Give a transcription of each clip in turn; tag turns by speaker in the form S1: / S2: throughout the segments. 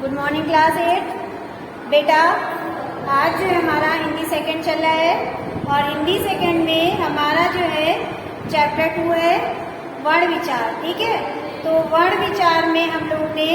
S1: Good morning class 8। बेटा आज जो है हमारा हिंदी सेकंड चल रहा है और हिंदी सेकंड में हमारा जो है चैप्टर 2 है वर्ण विचार। ठीक है, तो वर्ण विचार में हम लोग ने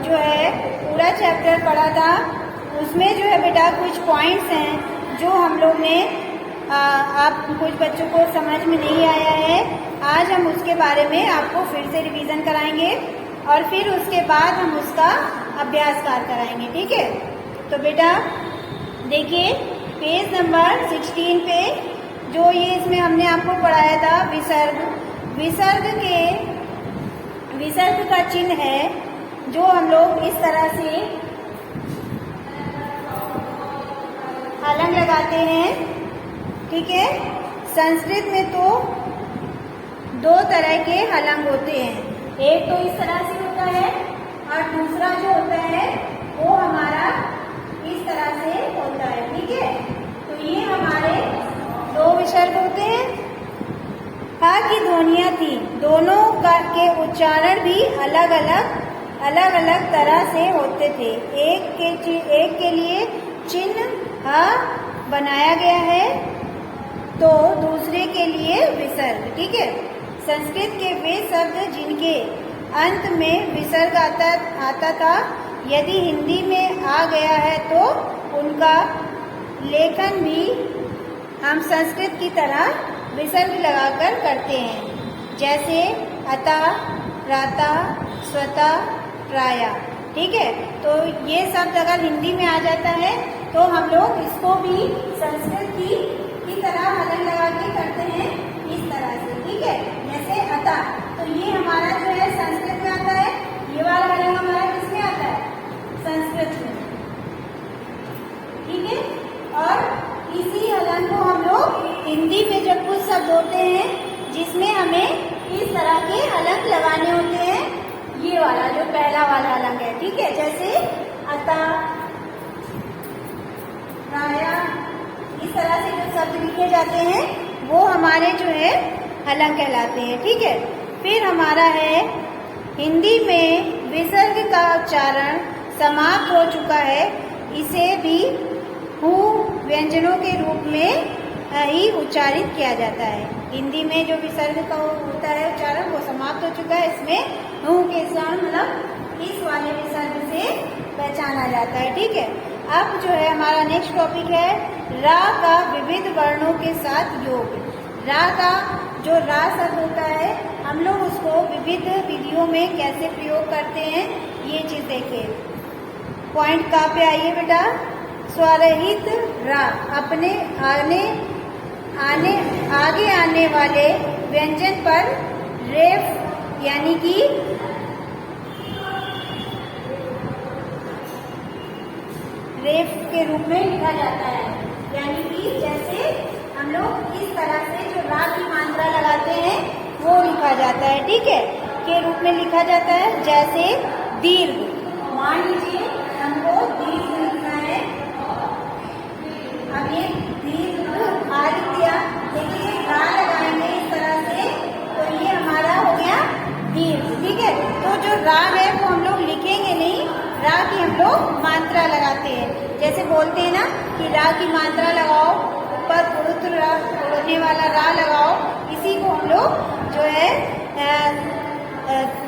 S1: जो है पूरा चैप्टर पढ़ा था। उसमें जो है बेटा कुछ पॉइंट्स हैं जो हम लोग ने आप कुछ बच्चों को समझ में नहीं आया है। आज हम उसके बारे में आपको फिर से रिवीजन कराएंगे और फिर उसके बाद हम उसका अभ्यास कार्य कराएंगे। ठीक है, तो बेटा देखिए पेज नंबर 16 पे जो ये इसमें हमने आपको पढ़ाया था विसर्ग का चिन्ह है जो हम लोग इस तरह से हलन लगाते हैं। ठीक है, संस्कृत में तो दो तरह के हलंग होते हैं, एक तो इस तरह से होता है और दूसरा जो होता है वो हमारा इस तरह से होता है। ठीक है, तो ये हमारे दो विसर्ग होते हैं। हा की ध्वनियां थी, दोनों के उच्चारण भी अलग अलग तरह से होते थे। एक के लिए चिन्ह हा बनाया गया है तो दूसरे के लिए विसर्ग। ठीक है, संस्कृत के वे शब्द जिनके अंत में विसर्ग आता था यदि हिंदी में आ गया है तो उनका लेखन भी हम संस्कृत की तरह विसर्ग लगाकर करते हैं, जैसे अतः, प्रातः, स्वतः, प्रायः। ठीक है, तो ये शब्द अगर हिंदी में आ जाता है तो हम लोग इसको भी संस्कृत की तरह हलन लगा के करते हैं इस तरह से। ठीक है, जैसे अतः, तो ये हमारा जो है संस्कृत में आता है, ये वाला हलन हमारा किसमें आता है? संस्कृत में। ठीक है, और इसी हलन को हम लोग हिंदी में जब कुछ शब्द होते हैं जिसमें हमें इस तरह के हलन लगाने होते हैं, ये वाला जो पहला वाला हलन है। ठीक है, जैसे अतः, प्रायः, इस तरह से जो शब्द लिखे जाते हैं वो हमारे जो है हलन कहलाते हैं। ठीक है, फिर हमारा है हिंदी में विसर्ग का उच्चारण समाप्त हो चुका है, इसे भी हु व्यंजनों के रूप में ही उच्चारित किया जाता है। हिंदी में जो विसर्ग का होता है उच्चारण वो समाप्त हो चुका है, इसमें हु के साथ मतलब इस वाले विसर्ग से पहचाना जाता है। ठीक है, अब जो है हमारा नेक्स्ट टॉपिक है रा का विविध वर्णों के साथ योग। रा का जो रा शब्द होता है हम लोग उसको विविध विधियों में कैसे प्रयोग करते हैं ये चीज देखिए। पॉइंट कहाँ पे आइए बेटा? स्वरहित रा, अपने आगे आने वाले व्यंजन पर रेफ यानी कि रेफ के रूप में लिखा जाता है, यानी कि जैसे हम लोग इस तरह से जो रा की मात्रा लगाते हैं वो लिखा जाता है। ठीक है, के रूप में लिखा जाता है, जैसे दीर्घ। मान लीजिए हमको दीर्घ लिखना है, अब ये दीर्घ आ दिया, देखिए रा लगाएंगे इस तरह से तो ये हमारा हो गया दीर्घ। ठीक है, तो जो रा है वो हम लोग लिखेंगे नहीं, रा की हम लोग मात्रा लगाते हैं। जैसे बोलते हैं ना कि रा की मात्रा लगाओ, ऊपर उड़ने वाला रा लगाओ, इसी को हम लोग जो है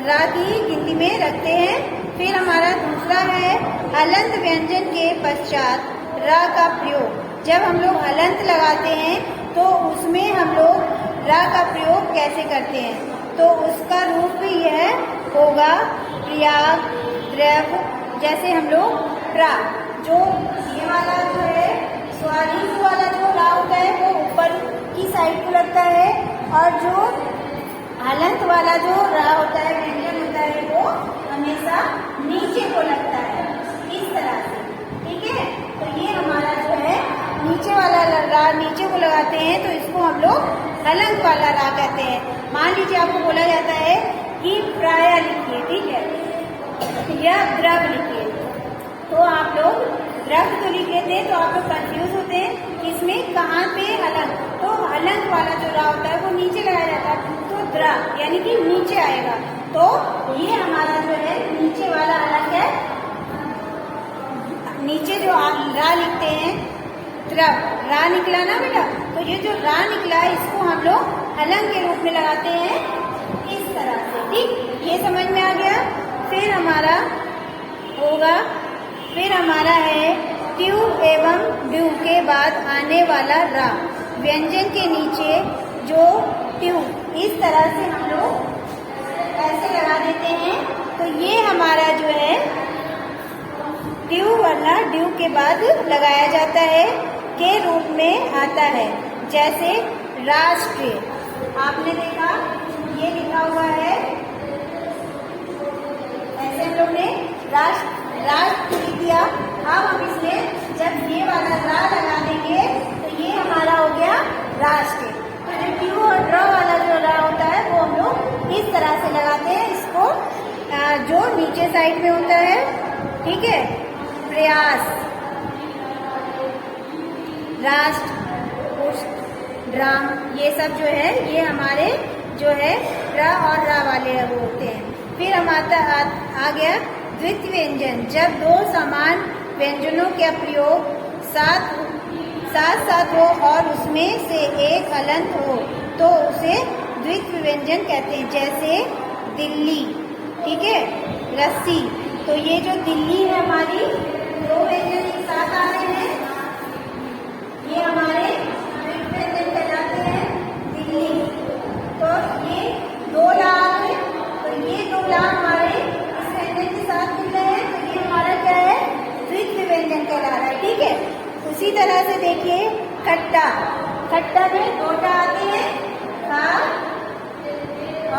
S1: रा की गिनती में रखते हैं। फिर हमारा दूसरा है हलंत व्यंजन के पश्चात रा का प्रयोग। जब हम लोग हलंत लगाते हैं तो उसमें हम लोग रा का प्रयोग कैसे करते हैं, तो उसका रूप भी यह होगा प्रयाग, द्रव। जैसे हम लोग प्रा, जो ये वाला जो है स्वादिष्ट वाला जो रा होता है वो ऊपर की साइड को लगता है और जो हलंत वाला जो रा होता है व्यंजन होता है वो हमेशा नीचे को लगता है इस तरह से। ठीक है, तो ये हमारा जो है नीचे वाला रा नीचे को लगाते हैं तो इसको हम लोग हलंत वाला रा कहते हैं। मान लीजिए आपको बोला जाता है कि प्रायः लिखिए, ठीक है, या द्रव लिखिए, तो आप लोग द्रव तो लिख लेते हैं तो आप लोग कंफ्यूज होते हैं कि इसमें कहाँ पे हलंत, तो हलंत वाला जो रा होता है वो नीचे लगाया जाता है तो द्रव यानी कि नीचे आएगा। तो ये हमारा जो है नीचे वाला हलंत है लगाते हैं द्रव, रा निकला ना बेटा, तो ये जो रा निकला है इसको हम लोग हलंग के रूप में लगाते हैं इस तरह से। ठीक, ये समझ में आ गया। फिर हमारा होगा, फिर हमारा है ट्यू एवं ड्यू के बाद आने वाला रा, व्यंजन के नीचे जो ट्यू, इस तरह से हम लोग ऐसे लगा देते हैं। तो ये हमारा जो है ट्यू वरना ड्यू के बाद लगाया जाता है के रूप में आता है। जैसे राष्ट्रीय, आपने देखा ये लिखा हुआ है, ऐसे हम लोग ने राष्ट्र लिख दिया। अब हम इसमें जब ये वाला रा लगा देंगे तो ये हमारा हो गया राष्ट्र। तो जो ट्यू और ड्र वाला जो रा होता है वो हम लोग इस तरह से लगाते हैं इसको, जो नीचे साइड में होता है। ठीक है, प्रयास, राष्ट्र, पुष्ट, ड्राम, ये सब जो है ये हमारे जो है रा और रा वाले वो होते हैं। फिर हम आ गया द्वितीय व्यंजन, जब दो समान व्यंजनों का प्रयोग साथ साथ हो और उसमें से एक हलंत हो तो उसे द्वितीय व्यंजन कहते हैं। जैसे दिल्ली, ठीक है, रस्सी। तो ये जो दिल्ली है हमारी, दो व्यंजन एक साथ आ रहे हैं, ये हमारे द्वितीय व्यंजन कहलाते हैं दिल्ली। तो ये दो ला है, तो ये दो ला हमारे इस व्यंजन के साथ मिल रहे हैं, तो ये हमारा क्या है, द्वितीय व्यंजन कहला रहा है। ठीक है, उसी तरह से देखिए खट्टा, खट्टा में दो टा आते हैं, खा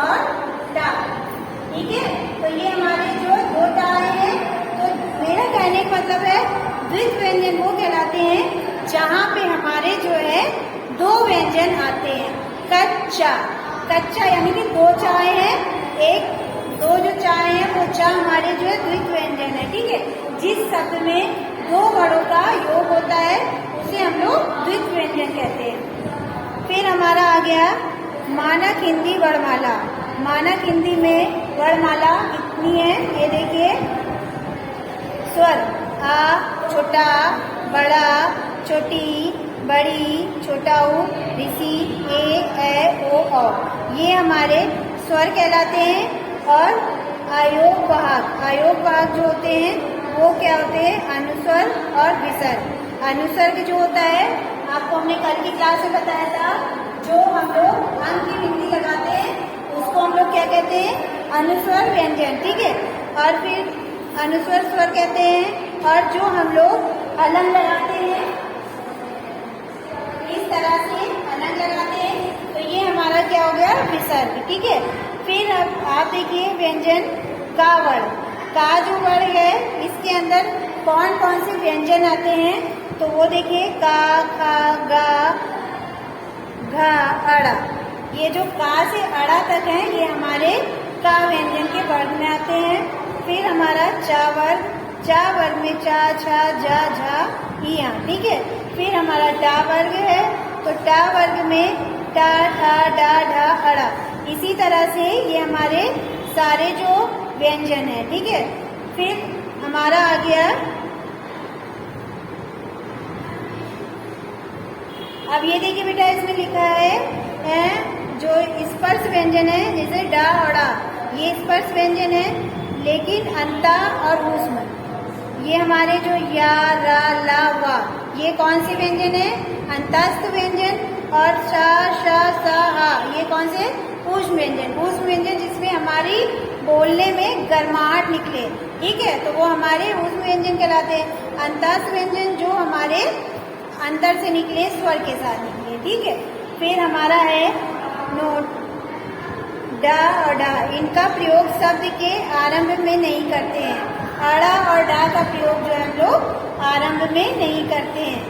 S1: और टा। ठीक है, तो ये हमारे जो दो टा आए हैं, तो मेरा कहने का मतलब है द्वितीय व्यंजन वो कहलाते हैं जहाँ पे हमारे जो है दो व्यंजन आते हैं। कच्चा, कच्चा यानी कि दो चाय है, एक दो जो चाय है वो चा हमारे जो है द्वितीय व्यंजन है। ठीक है, जिस शब्द में दो वर्णों का योग होता है उसे हम लोग द्वितीय व्यंजन कहते हैं। फिर हमारा आ गया मानक हिंदी वर्णमाला। मानक हिंदी में वर्णमाला कितनी है, ये देखिए, स्वर आ, छोटा, बड़ा, छोटी, बड़ी, छोटा ऊ, ऋषि, ए ओ औ, ये हमारे स्वर कहलाते हैं। और आयोग वाहक जो होते हैं वो क्या होते हैं, अनुस्वर और विसर्ग। अनुसर्ग जो होता है आपको हमने कल की क्लास में बताया था, जो हम लोग अंक की बिंदी लगाते हैं उसको हम लोग क्या कहते हैं, अनुस्वर व्यंजन। ठीक है, और फिर अनुस्वर स्वर कहते हैं। और जो हम लोग अलग लगाते हैं इस तरह से अलग लगाते हैं, तो ये हमारा क्या हो गया, विसर्ग। ठीक है, फिर अब आप देखिए व्यंजन का वर्ण, का जो वर्ण है इसके अंदर कौन कौन से व्यंजन आते हैं, तो वो देखिए का, खा, गा, घा, अड़ा। ये जो का से अड़ा तक है ये हमारे का व्यंजन के वर्ग में आते हैं। फिर हमारा चा वर्ग में चा, छा, जा, झा, इया। ठीक है, फिर हमारा टा वर्ग है, तो टा वर्ग में टा, ठा, डा, ढा, अड़ा। इसी तरह से ये हमारे सारे जो व्यंजन है। ठीक है, फिर हमारा आ गया, अब ये देखिए बेटा इसमें लिखा है जो स्पर्श व्यंजन है, जैसे डा और डा, ये स्पर्श व्यंजन है, लेकिन अंता और ऊष्म ये हमारे जो या, रा, ला, वा, ये कौन से व्यंजन है, अंतस्थ व्यंजन। और शा, शा, सा, हा, ये कौन से, ऊष्म व्यंजन। ऊष्म व्यंजन जिसमें हमारी बोलने में गर्माहट निकले। ठीक है, तो वो हमारे ऊष्म व्यंजन कहलाते हैं। अंतस्थ व्यंजन जो हमारे अंदर से निकले, स्वर के साथ निकले। ठीक है, फिर हमारा है नोट, डा और डा, इनका प्रयोग शब्द के आरंभ में नहीं करते हैं। अड़ा और डा का प्रयोग जो है हम लोग आरंभ में नहीं करते हैं।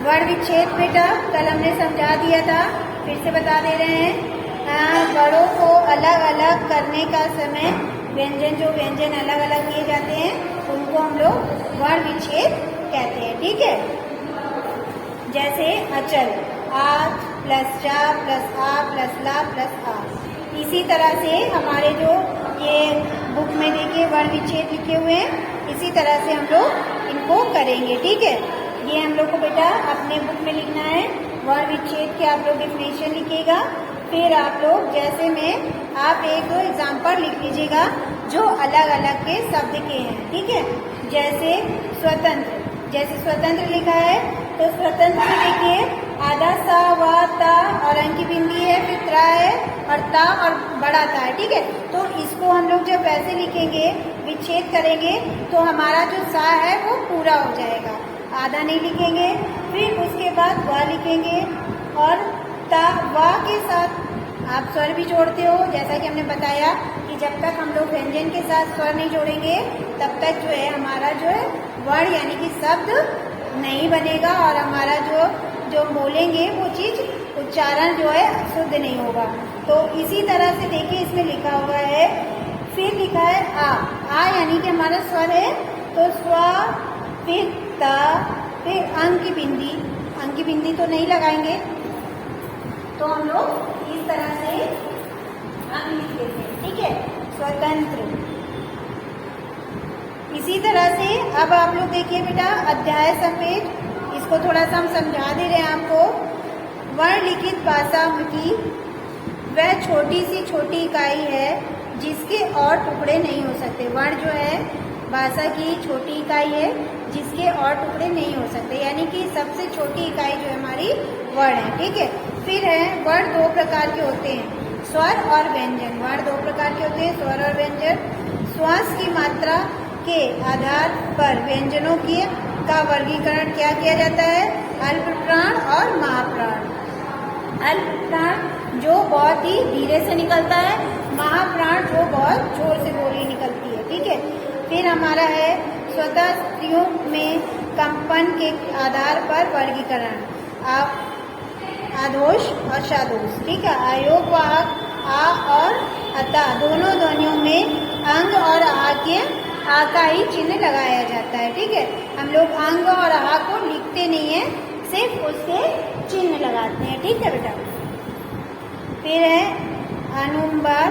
S1: वर्ण विच्छेद बेटा कल हमने समझा दिया था, फिर से बता दे रहे हैं। वर्णों को अलग अलग करने का समय व्यंजन, जो व्यंजन अलग अलग किए जाते हैं उनको हम लोग वर्ण विच्छेद कहते हैं। ठीक है, जैसे अचल, आ प्लस जा प्लस आ प्लस ला प्लस आ। इसी तरह से हमारे जो ये बुक में देखिए वर्ण विच्छेद लिखे हुए हैं, इसी तरह से हम लोग इनको वो करेंगे। ठीक है, ये हम लोग को बेटा अपने बुक में लिखना है। वर्ण विच्छेद के आप लोग डिफिनेशन लिखिएगा। फिर आप लोग जैसे में आप एक दो एग्जाम्पल लिख लीजिएगा जो अलग अलग के शब्द के हैं। ठीक है, जैसे स्वतंत्र, जैसे स्वतंत्र लिखा है तो स्वतंत्र में देखिए आधा सा व ता और अंकी बिंदी है, फिर त्रा है और ता और बड़ा ता है। ठीक है, तो इसको हम लोग जब वैसे लिखेंगे, विच्छेद करेंगे तो हमारा जो सा है वो पूरा हो जाएगा, आधा नहीं लिखेंगे। फिर उसके बाद व लिखेंगे और ता व के साथ आप स्वर भी जोड़ते हो। जैसा कि हमने बताया कि जब तक हम लोग व्यंजन के साथ स्वर नहीं जोड़ेंगे तब तक जो है हमारा जो है वर्ण यानी कि शब्द नहीं बनेगा और हमारा जो बोलेंगे वो चीज उच्चारण जो है शुद्ध नहीं होगा। तो इसी तरह से देखिए इसमें लिखा हुआ है, फिर लिखा है आ यानी कि हमारा स्वर है तो स्व, फिर त, फिर अंक की बिंदी तो नहीं लगाएंगे, तो हम लोग इस तरह से अंक लिख देते हैं। ठीक है, स्वतंत्र। इसी तरह से अब आप लोग देखिए बेटा अध्याय सफेद, इसको थोड़ा सा हम समझा दे रहे हैं आपको। वर्ण लिखित भाषा की वह छोटी सी छोटी इकाई है जिसके और टुकड़े नहीं हो सकते। वर्ण जो है भाषा की छोटी इकाई है जिसके और टुकड़े नहीं हो सकते, यानी कि सबसे छोटी इकाई जो है हमारी वर्ण है। ठीक है, फिर है वर्ण दो प्रकार के होते हैं, स्वर और व्यंजन। वर्ण दो प्रकार के होते हैं, स्वर और व्यंजन। श्वास की मात्रा के आधार पर व्यंजनों की का वर्गीकरण क्या किया जाता है, अल्प प्राण और महाप्राण। अल्प प्राण जो बहुत ही धीरे से निकलता है, महाप्राण जो बहुत जोर से बोली निकलती है। ठीक है, फिर हमारा है स्वतः स्त्रियों में कंपन के आधार पर वर्गीकरण, आदोष और शादोष। ठीक है, अयोग वाहक आ और अता दोनों ध्वनियों में अंग और आ के आ का ही चिन्ह लगाया जाता है। ठीक है, हम लोग अंग और आ को लिखते नहीं है, सिर्फ उसके चिन्ह लगाते हैं। ठीक है बेटा, फिर है अनुम्बार।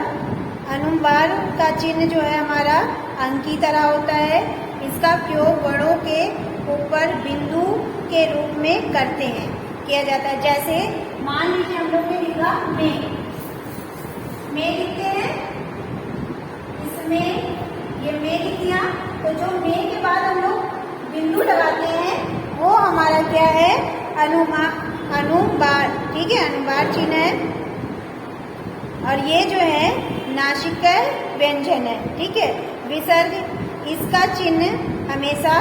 S1: अनुम्बार का चिन्ह जो है हमारा अंक की तरह होता है। इसका प्रयोग वर्णों के ऊपर बिंदु के रूप में करते हैं, किया जाता है। जैसे मान लीजिए हम लोग ने लिखा में लिखते हैं, इसमें ये में लिख दिया, तो जो में के बाद हम लोग बिंदु लगाते हैं वो हमारा क्या है, अनुबार। ठीक है, अनुबार चिन्ह है और ये जो है नासिका व्यंजन है। ठीक है, विसर्ग, इसका चिन्ह हमेशा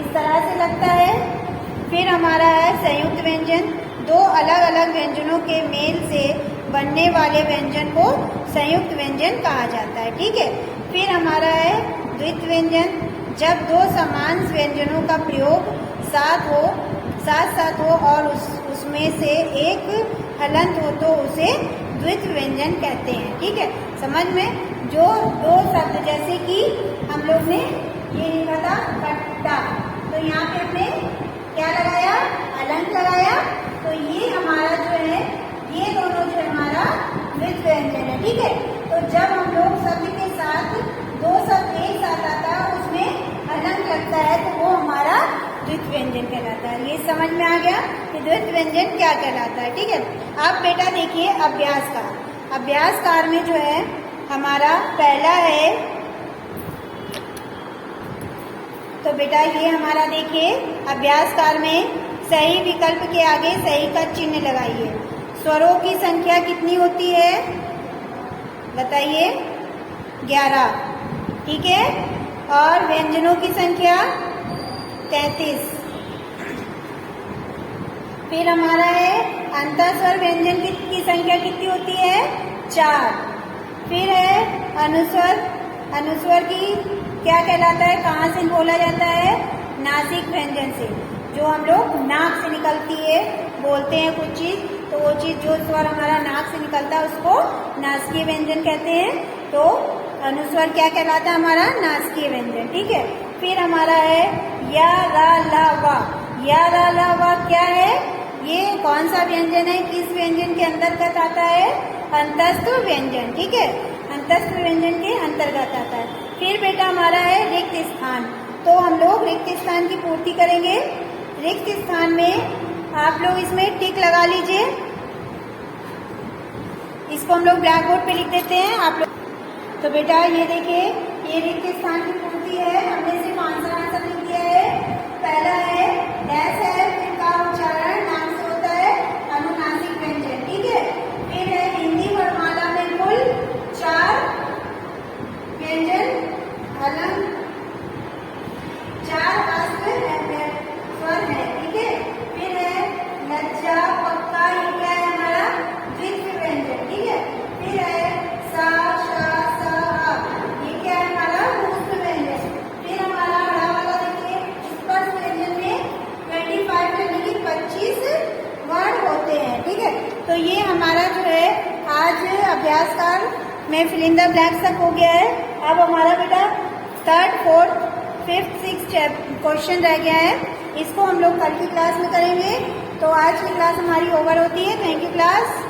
S1: इस तरह से लगता है। फिर हमारा है संयुक्त व्यंजन, दो अलग अलग व्यंजनों के मेल से बनने वाले व्यंजन को संयुक्त व्यंजन कहा जाता है। ठीक है, फिर हमारा है द्वित्व व्यंजन, जब दो समान व्यंजनों का प्रयोग साथ साथ हो और उसमें से एक हलंत हो तो उसे द्वित्व व्यंजन कहते हैं। ठीक है, समझ में, जो दो शब्द जैसे कि हम लोग ने ये लिखा था कट्टा, तो यहाँ पे हमने क्या लगाया, हलंत लगाया, तो ये हमारा जो है ये दोनों जो हमारा द्वित्व व्यंजन है। ठीक है, तो जब हम लोग शब्द के साथ दो शब्द एक साथ आता है उसमें हलंत लगता है तो वो हमारा द्वित्व व्यंजन कहलाता है। ये समझ में आ गया कि द्वित्व व्यंजन क्या कहलाता है। ठीक है, अब बेटा देखिए अभ्यासकार। अभ्यासकार में जो है हमारा पहला है, तो बेटा ये हमारा देखिए अभ्यासकार में सही विकल्प के आगे सही का चिन्ह लगाइए। स्वरों की संख्या कितनी होती है बताइए, 11। ठीक है, और व्यंजनों की संख्या 33। फिर हमारा है अंतःस्वर व्यंजन की संख्या कितनी होती है, 4। फिर है अनुस्वर। अनुस्वर की क्या कहलाता है, कहाँ से बोला जाता है, नासिक व्यंजन से, जो हम लोग नाक से निकलती है, बोलते हैं कुछ चीज, तो वो चीज जो स्वर हमारा नाक से निकलता है उसको नासिकीय व्यंजन कहते हैं। तो अनुस्वर क्या कहलाता है, हमारा नासिकीय व्यंजन। ठीक है, फिर हमारा है या रा ला वा। या रा ला वा क्या है, ये कौन सा व्यंजन है, किस व्यंजन के अंतर्गत आता है, अंतस्थ व्यंजन। ठीक है, अंतस्थ व्यंजन के अंतर्गत आता है। फिर बेटा हमारा है रिक्त स्थान। तो हम लोग रिक्त स्थान की पूर्ति करेंगे। रिक्त स्थान में आप लोग इसमें टिक लगा लीजिए। इसको हम लोग ब्लैक बोर्ड पे लिख देते हैं आप लोग। तो बेटा ये देखिए, ये रिक्त स्थान की पूर्ति है। हमने सिर्फ आंसर लिख दिया है। पहला है डैश है, फिर का उच्चारण नाम से होता है अनुनासिक व्यंजन, ठीक है। फिर है हिंदी वर्णमाला में कुल 4 व्यंजन हलंग 4 स्वर है, ठीक है। फिर है लज्जा पक्का, ये क्या है हमारा द्वित्व व्यंजन, ठीक है। फिर है सा शा सा आ, ये क्या है हमारा मूर्ध व्यंजन। फिर हमारा बड़ा वाला देखिए, स्पर्श व्यंजन में 25 यानी कि 25 वर्ण होते हैं, ठीक है। तो ये हमारा जो है आज अभ्यास काल में फिल इन द ब्लैंक्स तक हो गया है। अब हमारा बेटा 3rd, 4th, 5th, 6th question रह गया है। इसको हम लोग कल की क्लास में करेंगे। तो आज की क्लास हमारी ओवर होती है। Thank you class.